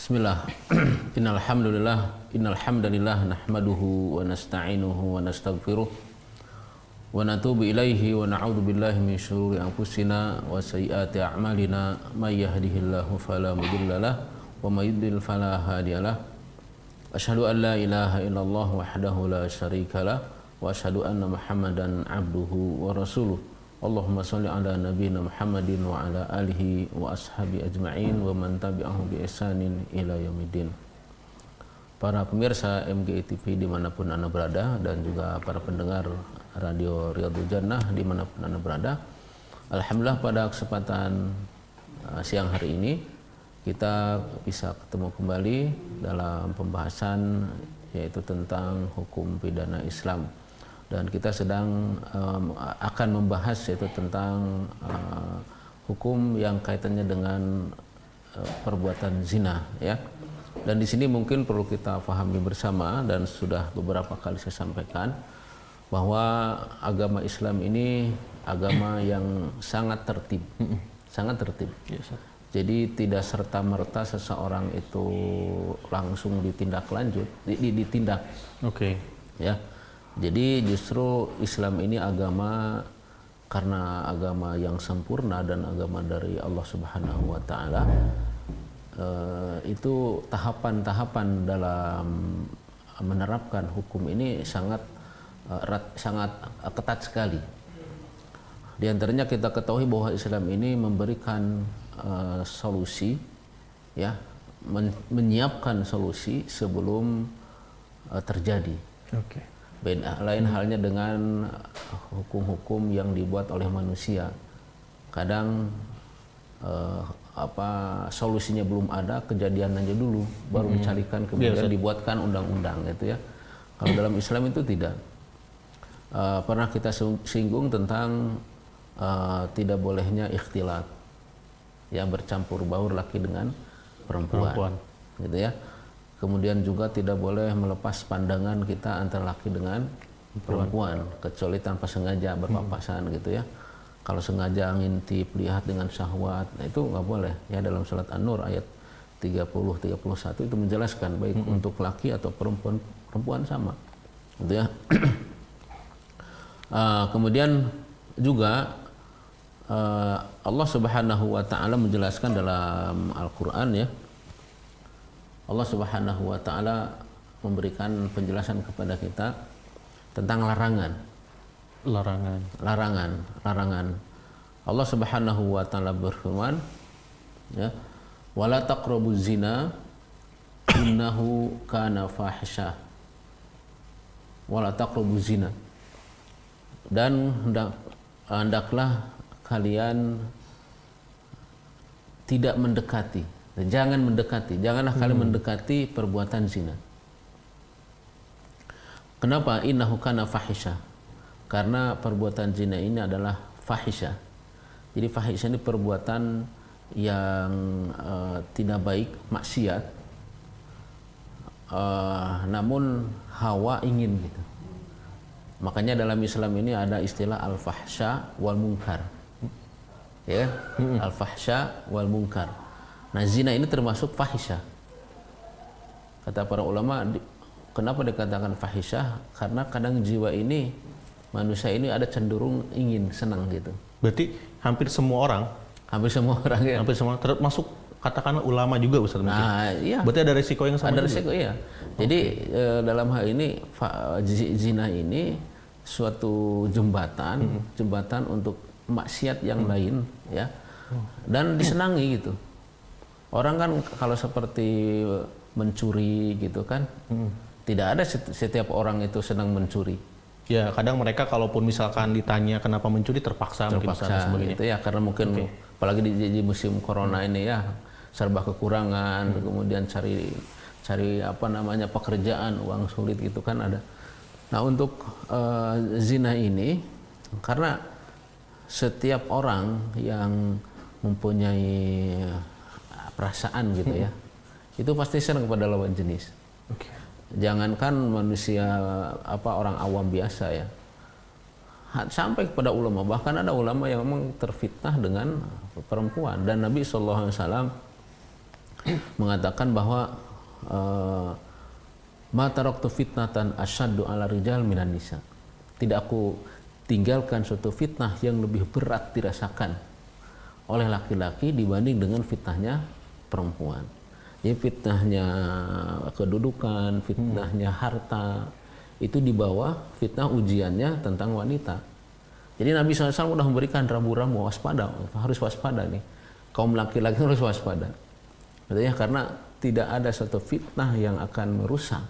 Bismillah. Innal hamdalillah nahmaduhu wa nasta'inuhu wa nastaghfiruh wa natubu ilaihi wa na'udzu billahi min syururi anfusina wa sayyiati a'malina may yahdihillahu fala mudhillalah wa may yudlil fala hadiyalah. Asyhadu an la ilaha illallah wahdahu la syarikalah wa asyhadu anna Muhammadan abduhu wa rasuluh. Allahumma sholli ala nabiyyina Muhammadin wa ala alihi wa ashabi ajma'in wa man tabi'ahum bi ihsanin ila yaumiddin. Para pemirsa MGI TV dimanapun Anda berada, dan juga para pendengar Radio Riyadhul Jannah dimanapun Anda berada, alhamdulillah pada kesempatan siang hari ini kita bisa ketemu kembali dalam pembahasan yaitu tentang hukum pidana Islam. Dan kita sedang akan membahas yaitu tentang hukum yang kaitannya dengan perbuatan zina, ya. Dan di sini mungkin perlu kita pahami bersama, dan sudah beberapa kali saya sampaikan bahwa agama Islam ini agama yang sangat tertib, sangat tertib. Jadi tidak serta merta seseorang itu langsung ditindak. Oke. Ya. Jadi justru Islam ini agama, karena agama yang sempurna dan agama dari Allah Subhanahu wa Ta'ala, itu tahapan-tahapan dalam menerapkan hukum ini sangat ketat sekali. Di antaranya kita ketahui bahwa Islam ini memberikan solusi, ya, menyiapkan solusi sebelum terjadi. Oke. Lain halnya dengan hukum-hukum yang dibuat oleh manusia. Kadang solusinya belum ada, kejadian aja dulu baru dicarikan, kemudian dibuatkan undang-undang, gitu ya. Kalau dalam Islam itu tidak. Pernah kita singgung tentang tidak bolehnya ikhtilat, ya, bercampur baur laki dengan perempuan. Gitu ya. Kemudian juga tidak boleh melepas pandangan kita antara laki dengan perempuan, kecuali tanpa sengaja berpapasan, gitu ya. Kalau sengaja ngintip, lihat dengan syahwat, nah itu nggak boleh. Ya, dalam surat An-Nur ayat 30-31 itu menjelaskan baik untuk laki atau perempuan sama, gitu ya. Kemudian juga Allah Subhanahu wa Ta'ala menjelaskan dalam Al-Qur'an, ya. Allah Subhanahu wa Ta'ala memberikan penjelasan kepada kita tentang larangan. Allah Subhanahu wa Ta'ala berfirman, ya, wala taqrabuz zina innahu kana fahisyah. Wala taqrabuz zina. Dan hendaklah kalian tidak mendekati. Janganlah kalian mendekati perbuatan zina. Kenapa? Innahu kana fahisyah. Karena perbuatan zina ini adalah fahisyah. Jadi fahisyah ini perbuatan yang tidak baik, maksiat. Namun hawa ingin, gitu. Makanya dalam Islam ini ada istilah al-fahsya wal munkar. Ya, al-fahsya wal munkar. Nah, zina ini termasuk fahisyah. Kata para ulama, kenapa dikatakan fahisyah? Karena kadang jiwa ini, manusia ini ada cenderung ingin, senang, gitu. Berarti hampir semua orang, ya. Hampir semua, termasuk katakanlah ulama juga, Ustaz. Nah, iya. Berarti ada resiko yang sama. Ada resiko, iya. Jadi dalam hal ini zina ini suatu jembatan untuk maksiat yang lain, ya. Dan disenangi, gitu. Orang kan kalau seperti mencuri, gitu kan, tidak ada setiap orang itu senang mencuri. Ya, kadang mereka kalaupun misalkan ditanya kenapa mencuri, terpaksa mungkin sebagainya. Gitu ya, karena mungkin apalagi di musim corona ini, ya, serba kekurangan, kemudian cari pekerjaan, uang sulit, gitu kan, ada. Nah, untuk zina ini, karena setiap orang yang mempunyai perasaan, gitu ya, itu pasti senang kepada lawan jenis. Jangankan manusia orang awam biasa, ya, sampai kepada ulama. Bahkan ada ulama yang memang terfitnah dengan perempuan, dan Nabi SAW mengatakan bahwa ma taraktu fitnatan asyaddu ala rijal minan nisa. Tidak aku tinggalkan suatu fitnah yang lebih berat dirasakan oleh laki-laki dibanding dengan fitnahnya perempuan. Jadi fitnahnya kedudukan, fitnahnya harta, itu di bawah fitnah ujiannya tentang wanita. Jadi Nabi SAW sudah memberikan rambu-rambu waspada, harus waspada nih. Kaum laki-laki harus waspada. Artinya karena tidak ada suatu fitnah yang akan merusak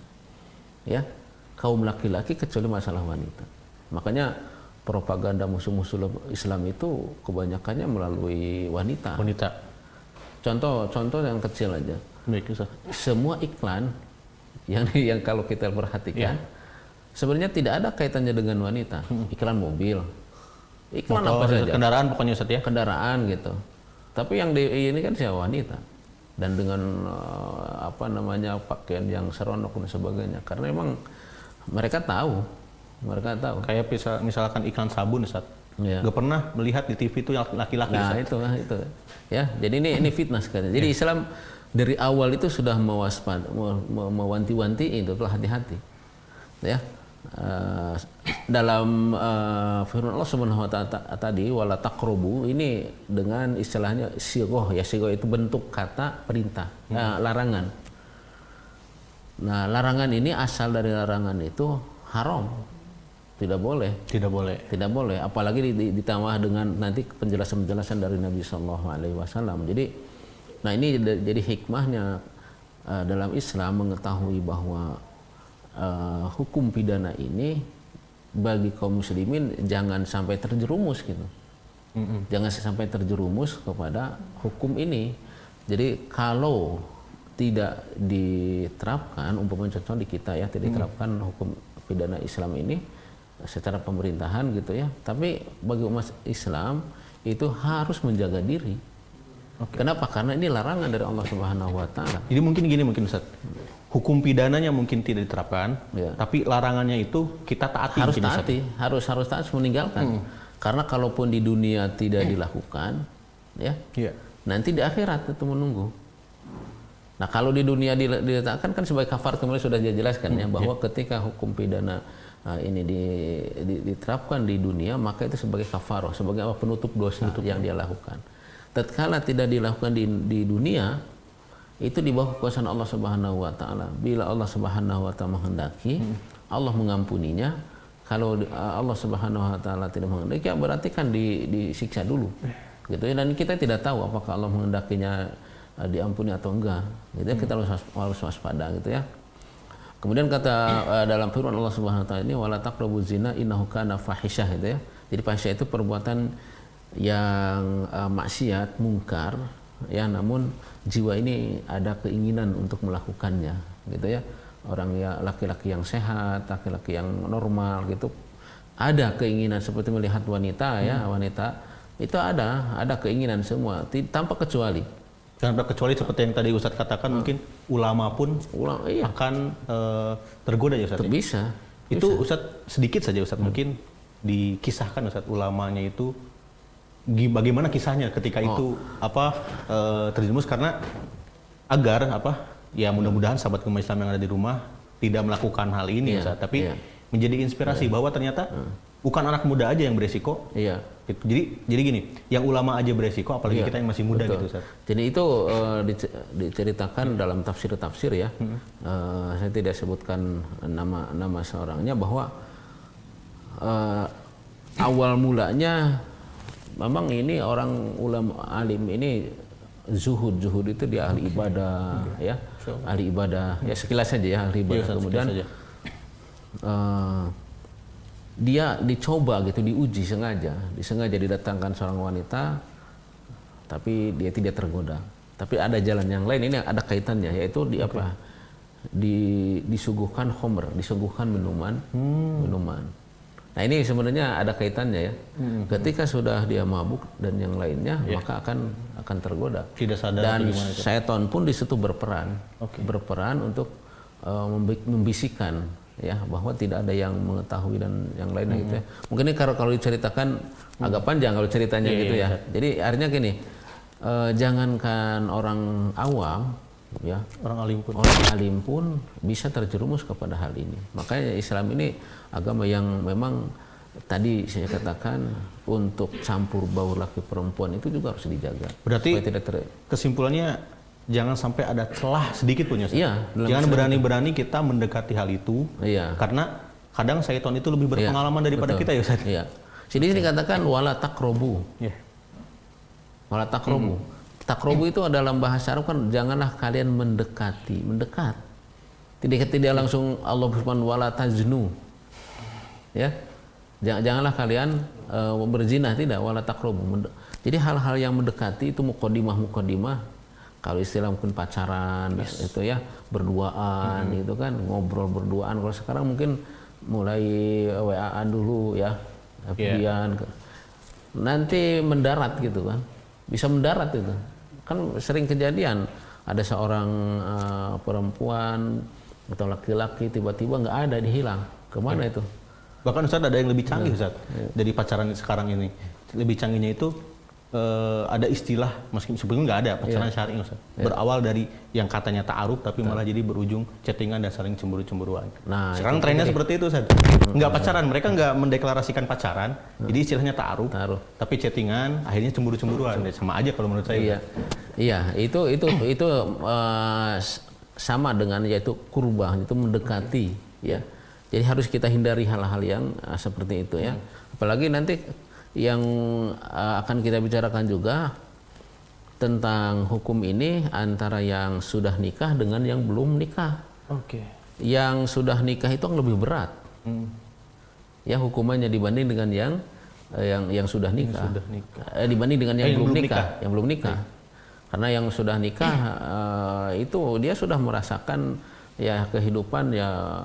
ya kaum laki-laki kecuali masalah wanita. Makanya propaganda musuh-musuh Islam itu kebanyakannya melalui wanita. Contoh yang kecil aja. Semua iklan yang kalau kita perhatikan sebenarnya tidak ada kaitannya dengan wanita. Iklan mobil, iklan motor, apa saja. Kendaraan pokoknya Ustaz ya. Kendaraan gitu. Tapi yang ini kan siapa wanita. Dan dengan pakaian yang seronok dan sebagainya. Karena memang mereka tahu. Kayak misalkan iklan sabun Ustaz. Ya. Gak pernah melihat di TV itu laki-laki. Nah itu. Ya, jadi ini fitnah sekali. Jadi Islam dari awal itu sudah mewanti-wanti itu hati-hati. Ya. Dalam firman Allah Subhanahu wa taala tadi wala taqrabu, ini dengan istilahnya sighah ya, sighah itu bentuk kata perintah, larangan. Nah, larangan ini asal dari larangan itu haram. Tidak boleh, apalagi ditambah dengan nanti penjelasan-penjelasan dari Nabi Shallallahu alaihi wasallam. Jadi nah ini jadi hikmahnya dalam Islam mengetahui bahwa hukum pidana ini bagi kaum muslimin jangan sampai terjerumus gitu. Jangan sampai terjerumus kepada hukum ini. Jadi kalau tidak diterapkan, umpamanya contoh di kita ya, tidak diterapkan hukum pidana Islam ini secara pemerintahan gitu ya. Tapi bagi umat Islam itu harus menjaga diri. Kenapa? Karena ini larangan dari Allah Subhanahu wa taala. Jadi mungkin Ustaz. Hukum pidananya mungkin tidak diterapkan, tapi larangannya itu kita taati. Harus taat, meninggalkan. Karena kalaupun di dunia tidak dilakukan, nanti di akhirat itu menunggu. Nah kalau di dunia diletakkan kan sebagai kafar, kemarin sudah dijelaskan ya bahwa ketika hukum pidana ini diterapkan di dunia, maka itu sebagai kafarah, sebagai penutup dosa yang dia lakukan. Tatkala tidak dilakukan di dunia, itu di bawah kekuasaan Allah Subhanahu wa taala. Bila Allah Subhanahu wa taala menghendaki, Allah mengampuninya. Kalau Allah Subhanahu wa taala tidak menghendaki, ya berarti kan disiksa dulu. Gitu ya. Dan kita tidak tahu apakah Allah menghendakinya diampuni atau enggak. Gitu ya. Kita harus waspada gitu ya. Kemudian kata dalam firman Allah Subhanahu wa taala ini wala taqrabuz zina innahu kana fahisyah gitu ya. Jadi fahisyah itu perbuatan yang maksiat, mungkar ya, namun jiwa ini ada keinginan untuk melakukannya gitu ya. Orang ya laki-laki yang sehat, laki-laki yang normal gitu ada keinginan seperti melihat wanita ya, wanita itu ada keinginan semua tanpa kecuali seperti yang tadi Ustadz katakan. Mungkin ulama pun akan tergoda ya Ustadz. Bisa. Itu Ustadz sedikit saja Ustadz mungkin dikisahkan Ustadz ulamanya itu bagaimana kisahnya ketika itu terjerumus, karena agar ya mudah-mudahan sahabat umat Islam yang ada di rumah tidak melakukan hal ini Ustaz, tapi menjadi inspirasi bahwa ternyata bukan anak muda aja yang beresiko. Jadi gini, yang ulama aja beresiko, apalagi kita yang masih muda. Betul. Gitu Ustaz. Jadi itu diceritakan dalam tafsir ya. Saya tidak sebutkan nama seorangnya, bahwa awal mulanya memang ini orang ulama alim ini zuhud itu dia ahli ibadah ya, ahli ibadah ya, sekilas saja ya, ahli ibadah. Kemudian dia dicoba gitu, diuji sengaja didatangkan seorang wanita, tapi dia tidak tergoda. Tapi ada jalan yang lain, ini ada kaitannya, yaitu disuguhkan khomer, disuguhkan minuman. Nah ini sebenarnya ada kaitannya ya. Ketika sudah dia mabuk dan yang lainnya, maka akan tergoda. Tidak sadar. Dan syaitan pun di situ berperan untuk membisikkan ya, bahwa tidak ada yang mengetahui dan yang lainnya gitu ya. Mungkin ini kalau diceritakan agak panjang kalau ceritanya gitu ya. Jadi artinya gini, jangankan orang awam, ya. Orang alim pun. Orang alim pun bisa terjerumus kepada hal ini. Makanya Islam ini agama yang memang tadi saya katakan untuk campur baur laki perempuan itu juga harus dijaga. Berarti kesimpulannya jangan sampai ada celah sedikit punya. Iya, jangan berani-berani kita mendekati hal itu. Iya. Karena kadang syaitan itu lebih berpengalaman daripada kita ya Ustaz. Iya. Sini dikatakan wala taqrabu. Iya. Wala taqrabu. Taqrabu itu dalam bahasa Arab kan janganlah kalian mendekati, mendekat. Tidak langsung Allah berfirman wala taznu. Ya. Janganlah kalian berzina, tidak, wala taqrabu. Jadi hal-hal yang mendekati itu muqaddimah. Kalau istilah mungkin pacaran itu ya, berduaan gitu kan, ngobrol berduaan. Kalau sekarang mungkin mulai WA-an dulu ya, kemudian nanti mendarat gitu kan. Bisa mendarat itu. Kan sering kejadian ada seorang perempuan atau laki-laki tiba-tiba nggak ada, dihilang. Kemana itu? Bahkan Ustaz ada yang lebih canggih Ustaz dari pacaran sekarang ini. Lebih canggihnya itu ada istilah, meskipun sebelumnya nggak ada pacaran syar'i Ustaz. Berawal dari yang katanya ta'aruf tapi malah jadi berujung chattingan dan saling cemburu-cemburuan. Nah, sekarang trennya seperti itu Ustaz. Nggak pacaran, mereka nggak mendeklarasikan pacaran, jadi istilahnya ta'aruf. Tapi chattingan akhirnya cemburu-cemburuan. Sama aja kalau menurut saya. Iya, itu sama dengan yaitu kurbah, itu mendekati ya. Jadi harus kita hindari hal-hal yang seperti itu ya. Apalagi nanti yang akan kita bicarakan juga tentang hukum ini antara yang sudah nikah dengan yang belum nikah. Oke. Yang sudah nikah itu lebih berat. Ya hukumannya dibanding dengan yang sudah nikah. Dibanding dengan yang belum nikah. Yang belum nikah. Karena yang sudah nikah itu dia sudah merasakan ya kehidupan ya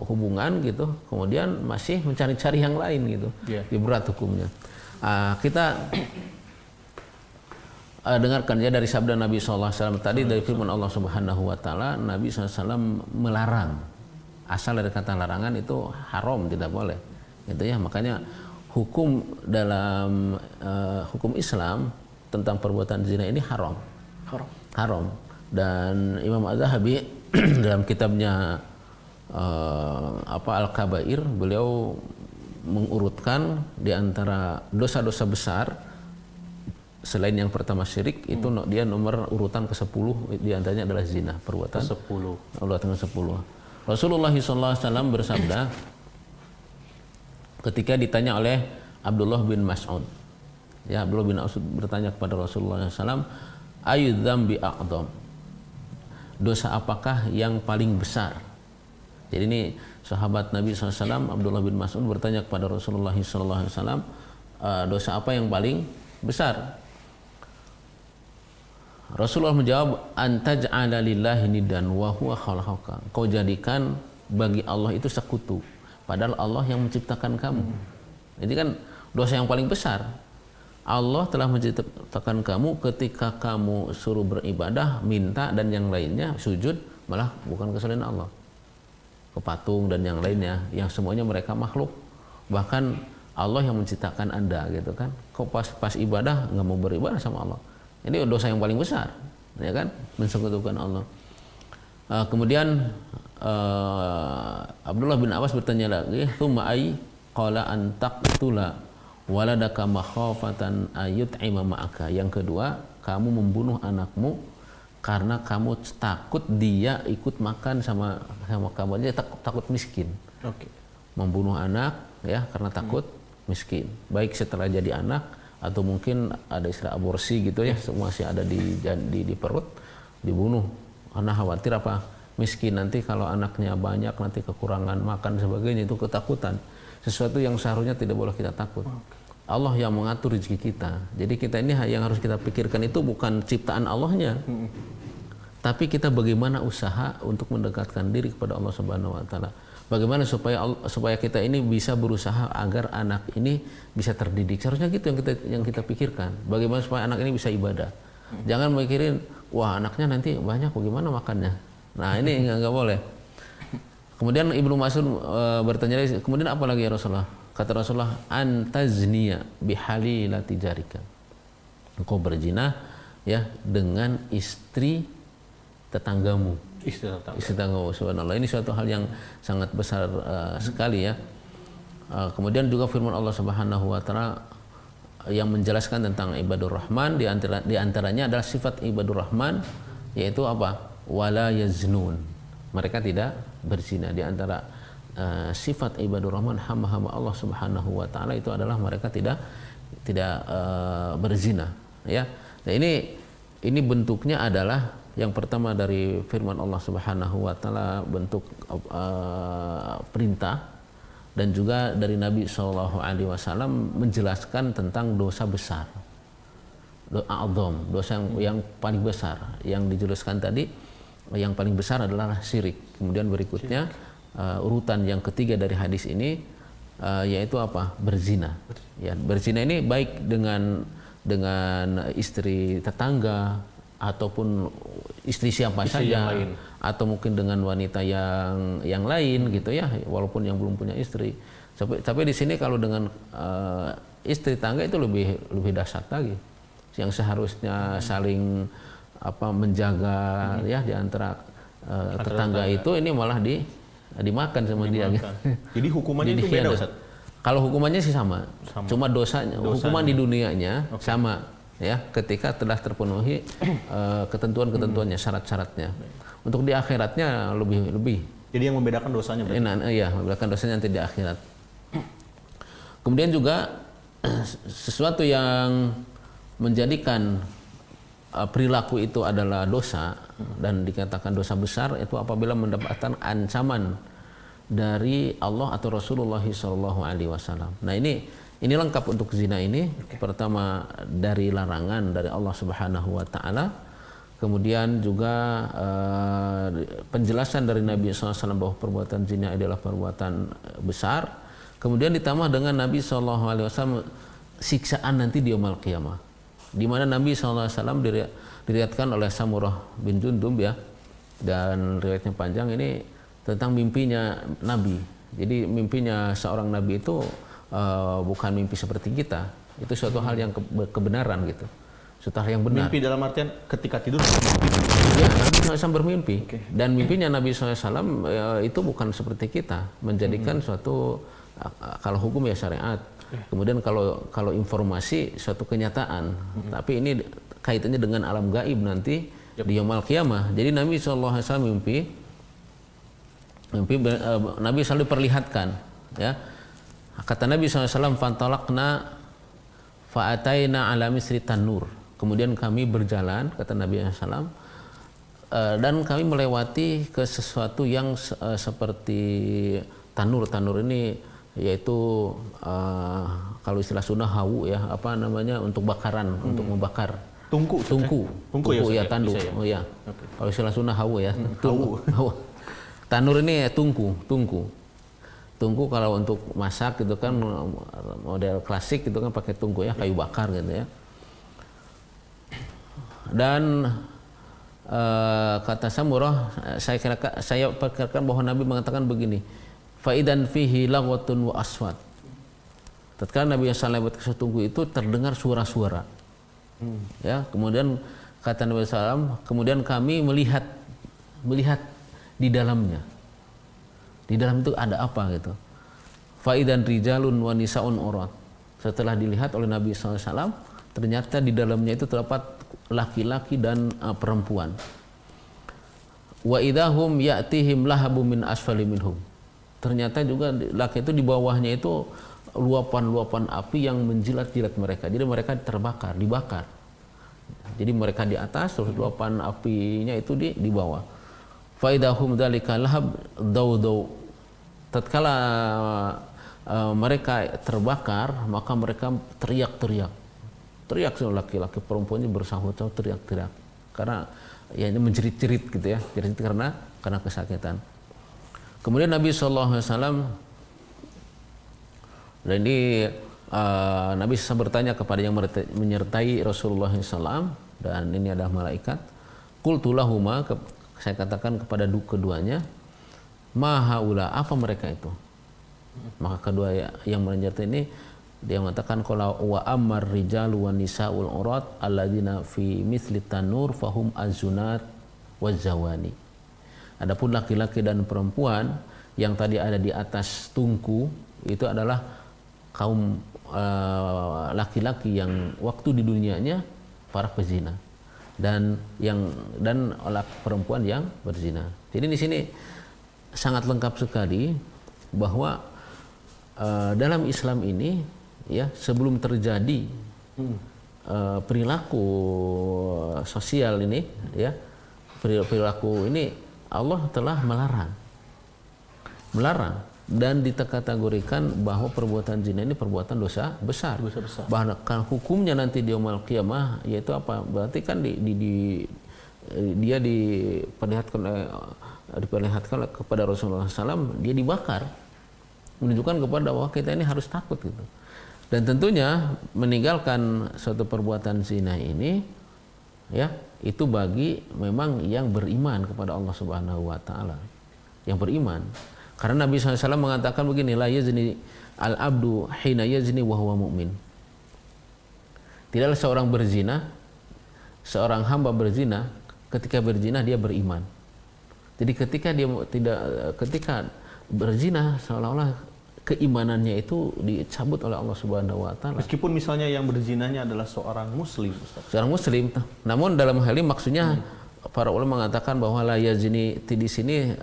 hubungan gitu, kemudian masih mencari-cari yang lain gitu, lebih berat hukumnya. Kita dengarkan ya dari sabda Nabi SAW tadi, dari firman Allah Subhanahu Wa Taala, Nabi SAW melarang, asal dari kata larangan itu haram, tidak boleh, gitu ya. Makanya hukum dalam hukum Islam tentang perbuatan zina ini haram. Dan Imam Az-Zahabi dalam kitabnya Al-Kabair, beliau mengurutkan di antara dosa-dosa besar selain yang pertama syirik, itu dia nomor urutan ke-10 di antaranya adalah zina, perbuatan ke-10. Rasulullah SAW bersabda ketika ditanya oleh Abdullah bin Mas'ud. Ya, Abdullah bin Mas'ud bertanya kepada Rasulullah SAW, ayu dzambi a'dzam, dosa apakah yang paling besar? Jadi ini sahabat Nabi SAW Abdullah bin Mas'ud bertanya kepada Rasulullah SAW, dosa apa yang paling besar? Rasulullah menjawab, antaj'ala lillahi niddan wa huwa khalaqaka. Kau jadikan bagi Allah itu sekutu, padahal Allah yang menciptakan kamu. Ini kan dosa yang paling besar. Allah telah menciptakan kamu, ketika kamu suruh beribadah, minta dan yang lainnya, sujud, malah bukan kesalahan Allah, ke patung dan yang lainnya, yang semuanya mereka makhluk. Bahkan Allah yang menciptakan Anda gitu kan, kok pas ibadah nggak mau beribadah sama Allah. Ini dosa yang paling besar, ya kan, mensekutukan Allah. Kemudian Abdullah bin Abbas bertanya lagi, tsumma ay qala an taqtula waladaka makhafatan ayut'ima ma'aka. Yang kedua, kamu membunuh anakmu karena kamu takut dia ikut makan sama kamu, aja takut miskin. Membunuh anak ya karena takut miskin, baik setelah jadi anak atau mungkin ada istilah aborsi gitu ya, masih ada di perut, dibunuh karena khawatir apa, miskin, nanti kalau anaknya banyak nanti kekurangan makan sebagainya. Itu ketakutan, sesuatu yang seharusnya tidak boleh kita takut. Allah yang mengatur rezeki kita. Jadi kita ini yang harus kita pikirkan itu bukan ciptaan Allahnya, tapi kita bagaimana usaha untuk mendekatkan diri kepada Allah Subhanahu Wa Taala. Bagaimana supaya kita ini bisa berusaha agar anak ini bisa terdidik. Seharusnya gitu yang kita pikirkan. Bagaimana supaya anak ini bisa ibadah. Jangan mikirin, wah anaknya nanti banyak, bagaimana makannya. Nah ini nggak boleh. Kemudian Ibnu Mas'ud bertanya, kemudian apa lagi ya Rasulullah? Kata Rasulullah, antazniya bihalilati jarika. Engkau berzina ya dengan istri tetanggamu. Istri tetanggamu, subhanallah. Ini suatu hal yang sangat besar sekali ya. Kemudian juga firman Allah Subhanahu wa taala yang menjelaskan tentang ibadur rahman, di antaranya adalah sifat ibadur rahman, yaitu apa? Wala yaznun. Mereka tidak berzina. Di antara sifat ibadur rahman, hamba-hamba Allah Subhanahu wa taala itu adalah mereka tidak berzina, ya. Nah, ini bentuknya adalah yang pertama dari firman Allah Subhanahu wa taala, bentuk perintah, dan juga dari Nabi Shallallahu Alaihi Wasallam menjelaskan tentang dosa besar, dosa yang paling besar yang dijelaskan tadi. Yang paling besar adalah syirik. Kemudian berikutnya urutan yang ketiga dari hadis ini yaitu apa? Berzina. Ya, berzina ini baik dengan istri tetangga ataupun istri siapa saja, atau mungkin dengan wanita yang lain gitu ya, walaupun yang belum punya istri. Tapi di sini kalau dengan istri tangga itu lebih dahsyat lagi. Yang seharusnya saling menjaga ya di antara tetangga itu, ini malah dimakan sama dia. Jadi hukumannya itu beda, Ustaz? Kalau hukumannya sih sama. Cuma dosanya, hukuman di dunianya sama ya, ketika telah terpenuhi ketentuan-ketentuannya, syarat-syaratnya. Untuk di akhiratnya lebih. Jadi yang membedakan dosanya berarti? Iya, membedakan dosanya nanti di akhirat. Kemudian juga sesuatu yang menjadikan perilaku itu adalah dosa dan dikatakan dosa besar itu apabila mendapatkan ancaman dari Allah atau Rasulullah SAW. Nah, ini lengkap untuk zina ini. Pertama dari larangan dari Allah Subhanahu wa taala. Kemudian juga penjelasan dari Nabi SAW bahwa perbuatan zina adalah perbuatan besar. Kemudian ditambah dengan Nabi SAW siksaan nanti di yaumul qiyamah, di mana Nabi SAW diriwayatkan oleh Samurah bin Jundub ya, dan riwayatnya panjang ini tentang mimpinya Nabi. Jadi mimpinya seorang Nabi itu bukan mimpi seperti kita, itu suatu hal yang kebenaran gitu, suatu hal yang benar. Mimpi dalam artian ketika tidur ya, Nabi SAW bermimpi. Dan mimpinya Nabi SAW itu bukan seperti kita, menjadikan suatu, kalau hukum ya syariat, kemudian kalau informasi suatu kenyataan, tapi ini kaitannya dengan alam gaib nanti di yaumul qiyamah. Jadi Nabi SAW mimpi Nabi selalu perlihatkan ya. Kata Nabi SAW, fantalaqna fa'ataina ala misri tanur. Kemudian kami berjalan, kata Nabi SAW, dan kami melewati ke sesuatu yang seperti tanur. Tanur ini yaitu kalau istilah Sunda hawu ya, untuk bakaran, untuk membakar. Tungku ya, tandu. Ya. Oh ya. Okay. Kalau istilah Sunda hawu ya. Hawu. Tanur ini ya tungku. Tungku kalau untuk masak gitu kan, model klasik gitu kan pakai tungku ya, kayu bakar gitu ya. Dan kata Samurah, saya perkirakan bahwa Nabi mengatakan begini, faidan fihi lagwatun wa aswat. Tatkala Nabi SAW lewat ke tungku itu terdengar suara-suara. Ya, kemudian kata Nabi SAW, kemudian kami melihat di dalamnya. Di dalam itu ada apa gitu. Faidan rijalun wa nisaun urat. Setelah dilihat oleh Nabi SAW, ternyata di dalamnya itu terdapat laki-laki dan perempuan. Wa idahum ya'tihim lahabu min asfali minhum. Ternyata juga laki itu di bawahnya itu luapan-luapan api yang menjilat-jilat mereka. Jadi mereka dibakar. Jadi mereka di atas, terus luapan apinya itu di bawah. Faidahum dzalika lahab daudau. Tatkala mereka terbakar, maka mereka teriak-teriak. Teriak laki-laki, perempuannya bersahut-sahut teriak-teriak. Karena ya ini menjerit-jerit gitu ya, jerit karena kesakitan. Kemudian Nabi SAW, dan ini Nabi SAW bertanya kepada yang menyertai Rasulullah SAW, dan ini adalah malaikat. Qultu lahuma, saya katakan kepada keduanya, ma haula, apa mereka itu? Maka kedua yang menyertai ini dia mengatakan, qala wa ammar rijalu wan nisaul urat alladzina fi mithli tanur fahum azunat wazawani. Adapun laki-laki dan perempuan yang tadi ada di atas tungku itu adalah kaum laki-laki yang waktu di dunianya para pezina dan perempuan yang berzina. Jadi di sini sangat lengkap sekali bahwa dalam Islam ini ya sebelum terjadi perilaku sosial ini ya perilaku ini Allah telah melarang dan dikategorikan bahwa perbuatan zina ini perbuatan dosa besar. Bahkan hukumnya nanti di yaumul qiyamah yaitu apa? Berarti kan dia diperlihatkan kepada Rasulullah SAW, dia dibakar, menunjukkan kepada bahwa kita ini harus takut gitu. Dan tentunya meninggalkan suatu perbuatan zina ini ya itu bagi memang yang beriman kepada Allah Subhanahu wa taala. Yang beriman. Karena Nabi SAW mengatakan begini, la yazni al-abdu hina yazni wa huwa mu'min. Tidaklah seorang hamba berzina ketika berzina dia beriman. Jadi ketika berzina seolah-olah keimanannya itu dicabut oleh Allah Subhanahu wa taala. Meskipun misalnya yang berzinanya adalah seorang muslim, Ustaz. Seorang muslim. Namun dalam hal ini maksudnya para ulama mengatakan bahwa la yazni di sini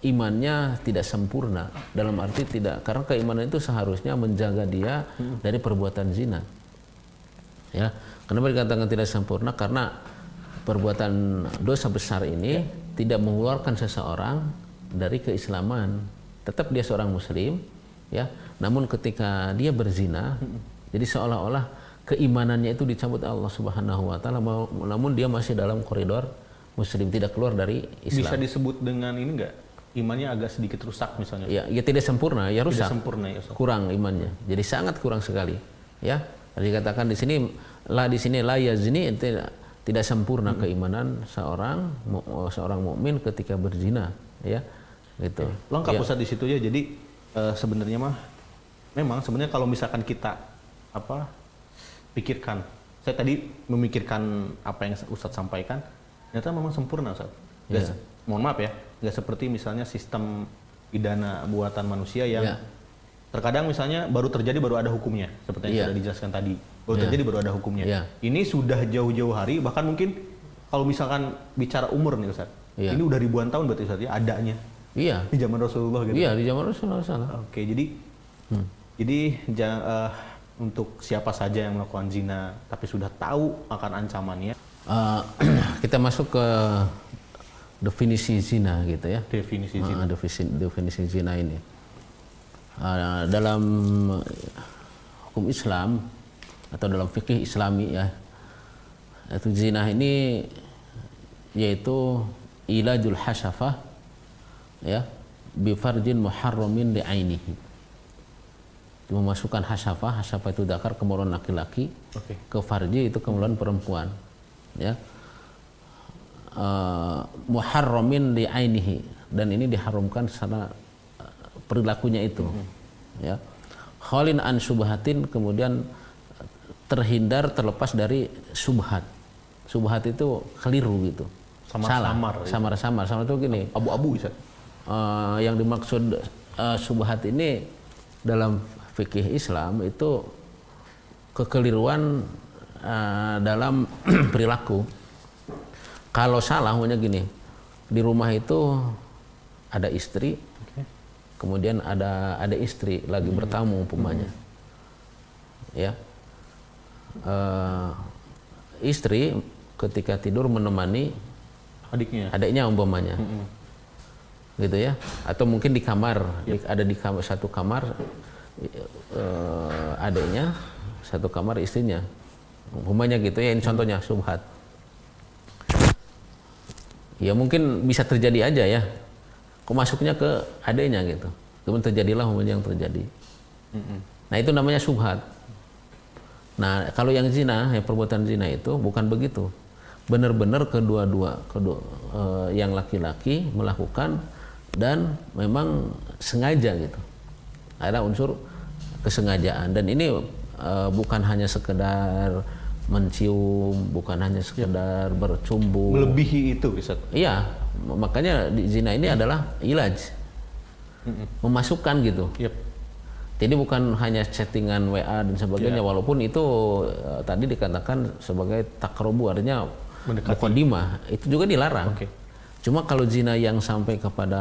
imannya tidak sempurna, dalam arti tidak, karena keimanan itu seharusnya menjaga dia dari perbuatan zina. Ya, kenapa dikatakan tidak sempurna? Karena perbuatan dosa besar ini tidak mengeluarkan seseorang dari keislaman. Tetap dia seorang muslim, ya. Namun ketika dia berzina, jadi seolah-olah keimanannya itu dicabut Allah Subhanahu wa taala, namun dia masih dalam koridor muslim, tidak keluar dari Islam. Bisa disebut dengan ini enggak? Imannya agak sedikit rusak misalnya. Ya tidak sempurna, ya rusak. Tidak sempurna ya, Ustaz. Kurang imannya. Jadi sangat kurang sekali, ya. Dikatakan di sini la yazni, tidak sempurna keimanan seorang mukmin ketika berzina, ya. Gitu. Lengkap ya. Ustaz di situ ya. Jadi sebenarnya memang sebenarnya kalau misalkan kita pikirkan, saya tadi memikirkan apa yang Ustaz sampaikan, ternyata memang sempurna, Ustaz. Mohon maaf ya, nggak seperti misalnya sistem pidana buatan manusia yang terkadang misalnya baru terjadi baru ada hukumnya, seperti yang sudah dijelaskan tadi, baru terjadi baru ada hukumnya. Ini sudah jauh-jauh hari, bahkan mungkin kalau misalkan bicara umur nih Ustaz, ini udah ribuan tahun berarti Ustaz ya adanya. Iya. Di zaman Rasulullah gitu. Iya, di zaman Rasulullah. Oke, jadi untuk siapa saja yang melakukan zina tapi sudah tahu akan ancamannya. Kita masuk ke definisi zina gitu ya. Definisi zina. Definisi zina ini. Dalam hukum Islam atau dalam fikih Islami ya, itu zina ini yaitu ilajul hasyafah ya bi farjin muharramin li ainihi. Memasukkan hasyafah itu dzakar, kemaluan laki-laki, ke farji itu kemaluan perempuan, ya. Muharramin li ainihi, dan ini diharamkan secara perilakunya itu, ya. Khalin an subhatin, kemudian terhindar, terlepas dari subhat. Subhat itu keliru gitu, samar-samar itu gini, abu-abu bisa. Yang dimaksud subhat ini dalam fikih Islam itu kekeliruan dalam perilaku. Kalau salah punya gini, di rumah itu ada istri, kemudian ada istri lagi bertamu umpamanya, ya. Istri ketika tidur menemani adiknya umpamanya, gitu ya, atau mungkin di kamar, ada di satu kamar adiknya, satu kamar istrinya, umpamanya gitu ya. Ini contohnya subhat. Ya mungkin bisa terjadi aja ya, kok masuknya ke adiknya gitu, kemudian terjadilah umpamanya yang terjadi. Nah itu namanya subhat. Nah kalau yang zina, perbuatan zina itu bukan begitu, benar-benar kedua yang laki-laki melakukan dan memang sengaja gitu, ada unsur kesengajaan. Dan ini bukan hanya sekedar mencium, bukan hanya sekedar bercumbu. Melebihi itu, Ustaz. Iya, makanya zina ini adalah ilaj, memasukkan gitu. Yep. Jadi bukan hanya chattingan WA dan sebagainya, walaupun itu tadi dikatakan sebagai takrobu, artinya muqaddimah, itu juga dilarang. Cuma kalau zina yang sampai kepada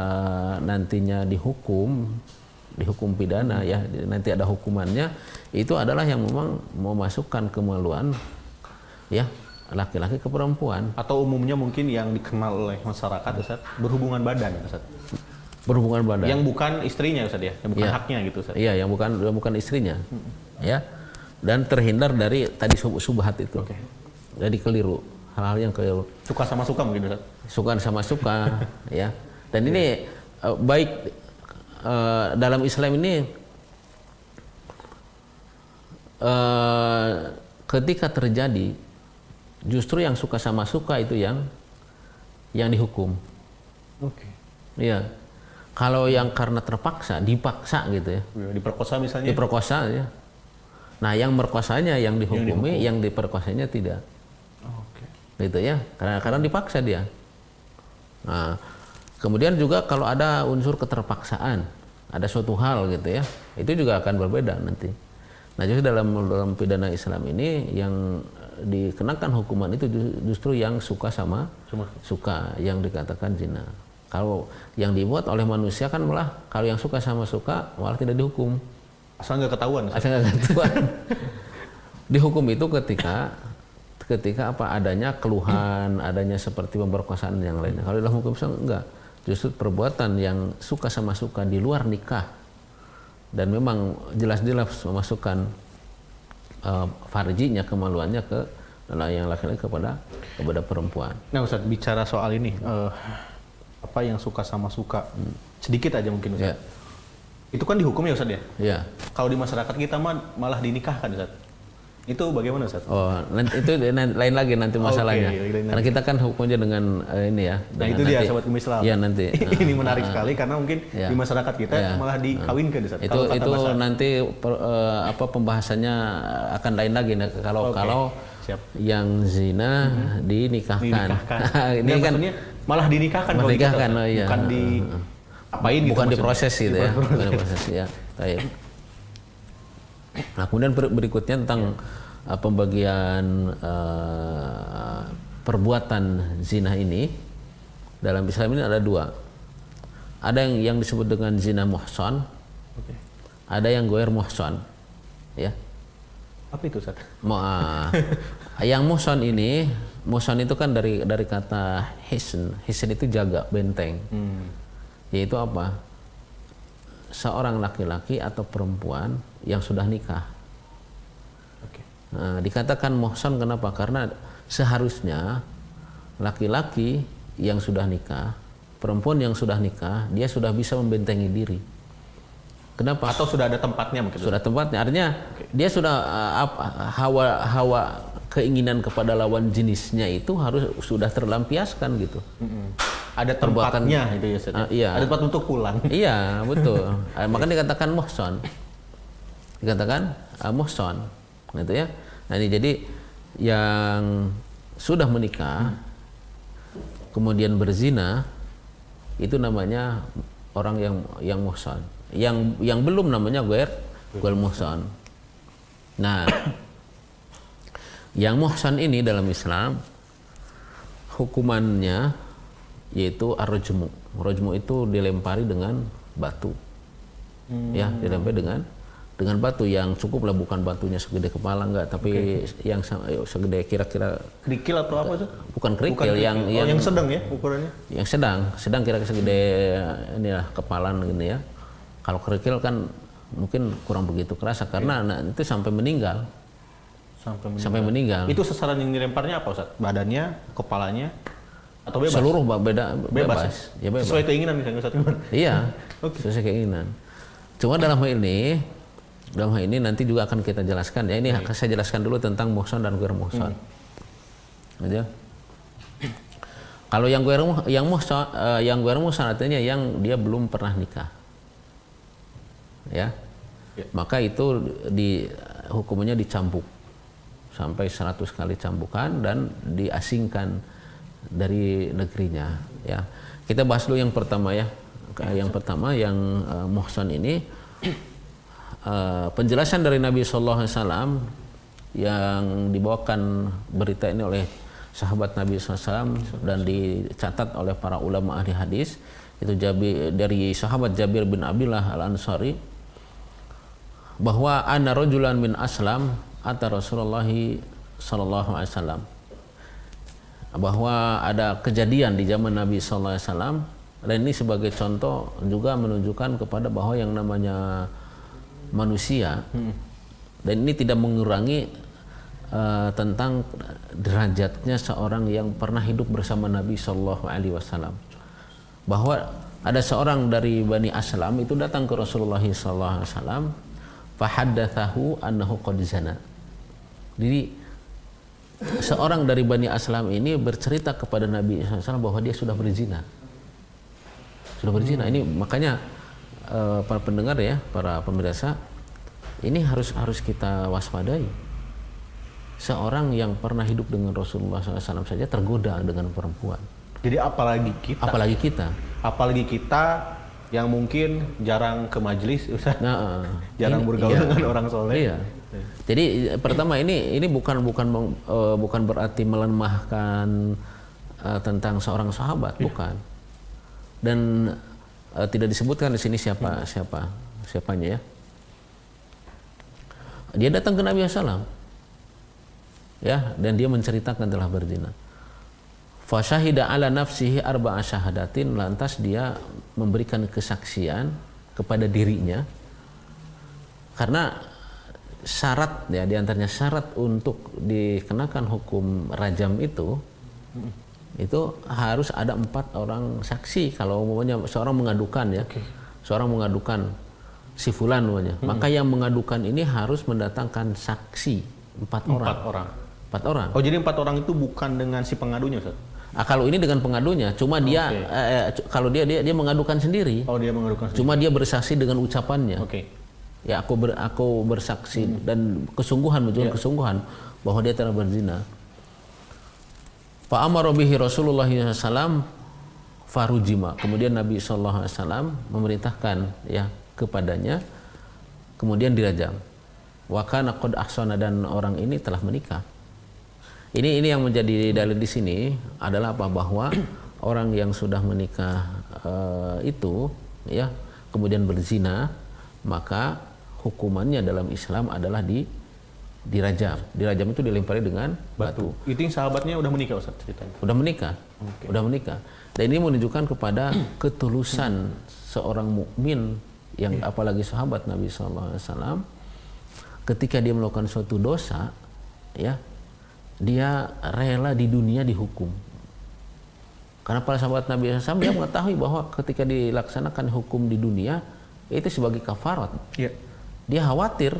nantinya dihukum pidana ya, nanti ada hukumannya, itu adalah yang memang memasukkan kemaluan ya laki-laki ke perempuan. Atau umumnya mungkin yang dikenal oleh masyarakat, Ustaz, berhubungan badan, Ustaz. Berhubungan badan. Yang bukan istrinya, Ustaz ya, yang bukan haknya gitu, Ustaz. Iya, yang bukan istrinya. Ya. Dan terhindar dari tadi subhat itu. Jadi keliru, hal-hal yang keliru. Suka sama suka mungkin, Ustaz. Suka sama suka ya. Dan ini baik dalam Islam ini ketika terjadi justru yang suka sama suka itu yang dihukum. Iya. Kalau yang karena terpaksa, dipaksa gitu ya. Diperkosa misalnya. Diperkosa ya. Nah, yang merkosanya yang dihukumi, yang diperkosanya tidak. Gitu ya. Karena dipaksa dia. Nah, kemudian juga kalau ada unsur keterpaksaan, ada suatu hal gitu ya, itu juga akan berbeda nanti. Nah, justru dalam pidana Islam ini yang dikenakan hukuman itu justru yang suka sama suka, yang dikatakan zina. Kalau yang dibuat oleh manusia kan malah kalau yang suka sama suka malah tidak dihukum. Asal nggak ketahuan. Dihukum itu ketika apa adanya keluhan, adanya seperti pemerkosaan yang lainnya. Kalau dalam hukum Islam enggak. Justru perbuatan yang suka sama suka di luar nikah dan memang jelas-jelas memasukkan farjinya, kemaluannya ke yang laki-laki kepada perempuan. Nah, Ustaz, bicara soal ini apa yang suka sama suka, sedikit aja mungkin, Ustaz. Itu kan dihukum ya, Ustaz ya? Iya. Kalau di masyarakat kita malah dinikahkan, Ustaz. Itu bagaimana, Ustaz? Oh, nanti itu lain lagi nanti masalahnya. Karena kita kan hukumnya dengan ini ya. Nah, itu dia Sobat Gema Islam. Iya, nanti. Ini menarik sekali karena mungkin di masyarakat kita malah dikawinkan, Ustaz. Itu nanti pembahasannya akan lain lagi. Kalau yang zina dinikahkan. Ini kan malah dinikahkan, menikahkan, bukan di apain gitu, bukan diproses gitu ya. Bukan diproses ya. Baik. Nah, kemudian berikutnya tentang pembagian perbuatan zina ini. Dalam Islam ini ada dua. Ada yang disebut dengan zina muhsan, ada yang goer muhsan, ya. Apa itu, Ustaz? Yang muhsan itu kan dari kata hisn. Hisn itu jaga, benteng. Yaitu apa? Seorang laki-laki atau perempuan yang sudah nikah. Nah, dikatakan muhsan kenapa? Karena seharusnya laki-laki yang sudah nikah, perempuan yang sudah nikah, dia sudah bisa membentengi diri. Kenapa? Atau sudah ada tempatnya mungkin. Sudah tempatnya, artinya dia sudah hawa keinginan kepada lawan jenisnya itu harus sudah terlampiaskan gitu. Ada tempatnya itu ya, Ustaz. Iya. Ada tempat untuk pulang. Iya, betul. Makanya dikatakan muhsan. Dikatakan muhsan, gitu ya. Nah, ini jadi yang sudah menikah kemudian berzina itu namanya orang yang muhsan. Yang belum namanya goer muhsan. Nah, yang muhsan ini dalam Islam hukumannya yaitu ar-rajmu. Rajmu itu dilempari dengan batu. Ya, dilempari dengan batu yang cukup lah, bukan batunya segede kepala enggak, tapi yang segede kira-kira kerikil atau apa itu? Bukan kerikil, yang sedang ya ukurannya. Yang sedang kira-kira segede inilah kepalan gini ya. Kalau kerikil kan mungkin kurang begitu kerasa karena itu sampai meninggal. Sampai meninggal. Itu sasaran yang dilemparnya apa, Ustaz? Badannya, kepalanya, atau bebas? Seluruh bebas. Ya, bebas. Sesuai keinginan misalnya, Ustaz. Iya. Sesuai keinginan. Cuma dalam hal ini nanti juga akan kita jelaskan ya. Ini saya jelaskan dulu tentang muhsan dan ghair muhsan. Aja. Kalau yang ghair muhsan artinya yang dia belum pernah nikah. Ya. Maka itu hukumannya dicambuk sampai 100 kali cambukan dan diasingkan dari negerinya. Ya, kita bahas dulu yang pertama ya. Yang pertama yang muhsan ini penjelasan dari Nabi Sallallahu Alaihi Wasallam yang dibawakan berita ini oleh sahabat Nabi SAW dan dicatat oleh para ulama ahli hadis itu dari sahabat Jabir bin Abdullah Al-Ansari bahwa anna rajulan min Aslam ata Rasulullah sallallahu alaihi wasallam, bahwa ada kejadian di zaman Nabi sallallahu alaihi wasallam, dan ini sebagai contoh juga menunjukkan kepada bahwa yang namanya manusia dan ini tidak mengurangi tentang derajatnya seorang yang pernah hidup bersama Nabi sallallahu alaihi wasallam, bahwa ada seorang dari Bani Aslam itu datang ke Rasulullah sallallahu alaihi wasallam fahaddatsahu annahu qad zana. Jadi seorang dari Bani Aslam ini bercerita kepada Nabi SAW bahwa dia sudah berzina. Sudah berzina. Ini makanya para pendengar ya, para pemirsa, ini harus kita waspadai. Seorang yang pernah hidup dengan Rasulullah SAW saja tergoda dengan perempuan. Jadi apalagi kita. Apalagi kita yang mungkin jarang ke majelis, Ustaz. Jarang bergaul dengan orang soleh. Iya. Jadi pertama ini bukan berarti melemahkan tentang seorang sahabat, bukan. Dan tidak disebutkan di sini siapanya ya. Dia datang ke Nabi SAW, ya, dan dia menceritakan telah berzina. Fasyahida ala nafsihi arba'a syahadatin, lantas dia memberikan kesaksian kepada dirinya, karena syarat ya, diantaranya syarat untuk dikenakan hukum rajam itu harus ada 4 orang saksi. Kalau umumnya seorang mengadukan ya, seorang mengadukan si fulan umumnya, maka yang mengadukan ini harus mendatangkan saksi 4 orang. 4 orang. Oh, jadi 4 orang itu bukan dengan si pengadunya, Ustaz? Kalau ini dengan pengadunya, cuma dia kalau dia mengadukan sendiri. Oh, dia mengadukan sendiri. Cuma dia bersaksi dengan ucapannya. Ya, aku bersaksi dan kesungguhan, kesungguhan bahwa dia telah berzina. Fa amara bihi Rasulullah SAW farujima. Kemudian Nabi SAW memerintahkan ya kepadanya, kemudian dirajam. Wa kana qad ahsana, dan orang ini telah menikah. Ini yang menjadi dalil di sini adalah apa? Bahwa orang yang sudah menikah itu ya kemudian berzina, maka hukumannya dalam Islam adalah dirajam. Dirajam itu dilempari dengan batu. Itu yang sahabatnya udah menikah, Ustaz, ceritanya? Udah menikah. Udah menikah. Dan ini menunjukkan kepada ketulusan seorang mukmin yang apalagi sahabat Nabi SAW, ketika dia melakukan suatu dosa, ya, dia rela di dunia dihukum. Karena para sahabat Nabi SAW dia mengetahui bahwa ketika dilaksanakan hukum di dunia itu sebagai kafarat. Dia khawatir,